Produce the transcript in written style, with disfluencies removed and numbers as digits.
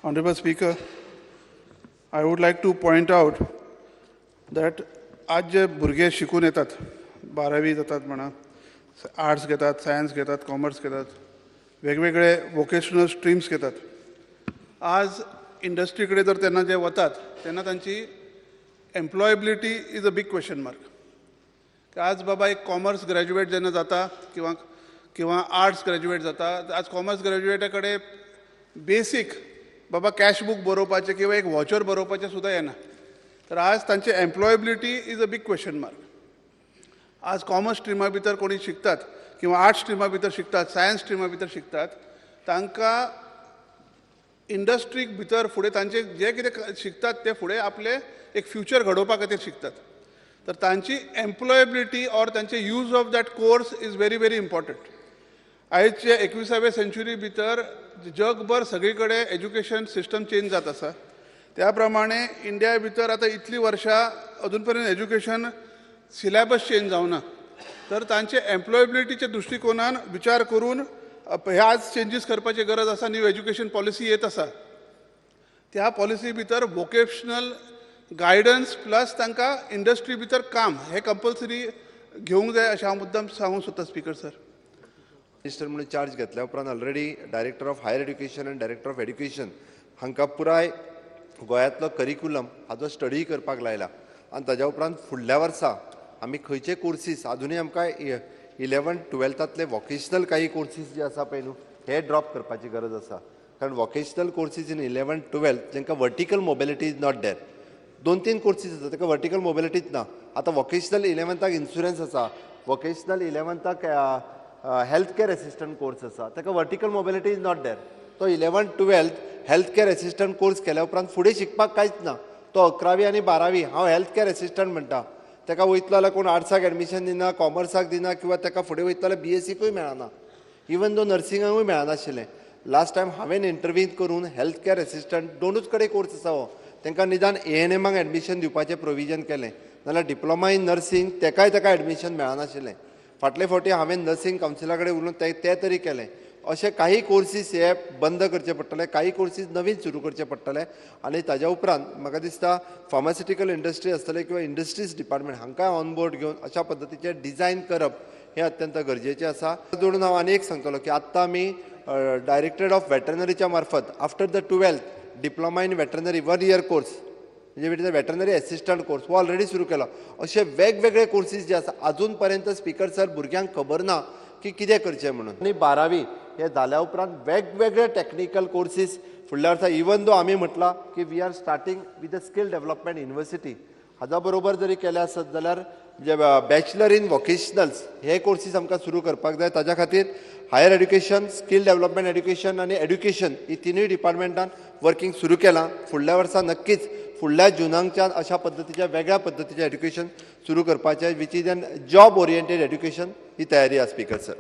Honorable Speaker, I would like to point out that आज जे भुरगे शिकून येतात 12वी जातात म्हणा, आर्ट्स घेतात, सायन्स घेतात, कॉमर्स घेतात, वेगवेगळे वोकेशनल स्ट्रीम्स घेतात. आज इंडस्ट्रीकडे जर त्यांना जे वतात त्यांना त्यांची employability is a big question mark. आज बाबा एक कॉमर्स ग्रॅज्युएट जेन्ना जाता किंवा आर्ट्स ग्रॅज्युएट जाता, आज कॉमर्स ग्रॅज्युएटाकडे बेसिक बाबा कॅश बुक बरोवपाचें किंवा एक वॉचर बरोवपाचें सुद्धा येना. तर आज तांची employability is a big question mark. आज कॉमर्स स्ट्रिमा भितर कोणी शिकतात किंवा आर्ट्स स्ट्रिमा भितर शिकतात, सायन्स स्ट्रिमा भितर शिकतात, तांकां इंडस्ट्रीक भितर फुडें तांचे जे कितें शिकतात ते फुडें आपले एक फ्युचर घडोवपा खातीर शिकतात. तर तांची एम्प्लॉयबिलिटी ऑर तांचे use of that course is very very important. आयजचे 21व्या सेंच्युरी भितर जगभर सगळी कडेन एज्युकेशन सिस्टम चेंज जात आसा. त्या प्रमाणे इंडिया भितर आतां इतलीं वर्सां अजून पर्यंत एज्युकेशन सिलेबस चेंज जावना. तर तांचे एम्प्लॉयबिलिटीच्या दृश्टिकोनान विचार करून हे आज चेंजीस करपाची गरज आसा. न्यू एज्युकेशन पॉलिसी येत आसा. त्या पॉलिसी भितर वोकेशनल गायडन्स प्लस तांकां इंडस्ट्री भितर काम हे कंपल्सरी घेवंक जाय अशें हांव मुद्दम सांगूंक सोदता स्पीकर सर. मिनिस्टर म्हणून चार्ज घेतल्या उपरांत already director of higher education आनी डायरेक्टर ऑफ एड्युकेशन हांकां पुराय गोंयांतलो करिक्युलम हाजो स्टडी करपाक लायला. आनी ताज्या उपरांत फुडल्या वर्सा आमी खंयचे कोर्सीस अजुनूय आमकां 11-12 वॉकेशनल काही कोर्सीस जे आसा पळय न्हू हे ड्रॉप करपाची गरज आसा. कारण वॉकेशनल कोर्सीस इन 11-12 जेंकां vertical mobility is not there. 2-3 courses आसा ताका वर्टिकल मोबिलिटीच ना. आतां वॉकेशनल 11th इन्शुरन्स आसा, vocational 11th health care assistant course आसा, ताका vertical mobility is not there. तो 11-12 हेल्थ केअर एसिस्टंट कोर्स केल्या उपरांत फुडें शिकपाक कांयच ना. तो 11वी आनी 12वी हांव हेल्थ केअर एसिस्टंट म्हणटा. ताका वयतलो जाल्यार कोण आर्ट्साक एडमिशन दिना, कॉमर्साक दिना किंवा ताका फुडें वयतलो जाल्यार BScकूय मेळना. इवन दो नर्सिंगाकूय मेळनाशिल्लें. लास्ट टायम हांवें इंटरव्हीन करून हेल्थ केअर एसिस्टंट 2च कडेन कोर्स आसा हो. तांकां निदान ANMक एडमिशन दिवपाचें प्रोविजन केलें. नाल्यार डिप्लोमा इन नर्सिंग ताका एडमिशन मेळनाशिल्लें. फाटले फावटी हांवें नर्सिंग कावन्सिला कडेन उलोवन ते तरी केलें. अशे काही कोर्सीस हे बंद करचे पडटले, काही कोर्सीस नवीन सुरू करचे पडटले. आनी ताज्या उपरांत म्हाका दिसता फार्मास्युटिकल इंडस्ट्री आसतले किंवा इंडस्ट्रीज डिपार्टमेंट हांकां ऑन बोर्ड घेवन अशा पद्दतीचे डिझायन करप हे अत्यंत गरजेचें आसा. जोडून हांव आनी एक सांगतलो की आत्तां आमी डायरेक्टरेट ऑफ वेटरनरीच्या मार्फत after the 12th diploma in veterinary 1 year course म्हणजे भितर वेटरनरी एसिस्टंट कोर्स हो ऑलरेडी सुरू केलो. असे वेगवेगळे कोर्सीस जे आसा अजून पर्यंत स्पीकर सर भुरग्यांक खबर ना की कितें करचें म्हणून. आनी 12वी हे जाल्या उपरांत वेगवेगळे टॅक्निकल कोर्सीस फुडल्या वर्सा इवन दो आमी म्हटलां की we are starting with a skill development university हाच्या बरोबर जरी केले आसत जाल्यार जे बॅचलर इन वॉकेशनल्स हे कोर्सीस आमकां सुरू करपाक जाय. ताज्या खातीर higher education, skill development education आनी एड्युकेशन ही तिनूय डिपार्टमेंटान वर्किंग सुरू केलां. फुडल्या वर्सा नक्कीच फुडल्या जुनांच्यान अशा पद्दतीच्या वेगळ्या पद्दतीचें एड्युकेशन सुरू करपाचें which is an job oriented education ही तयारी आसा स्पीकर सर.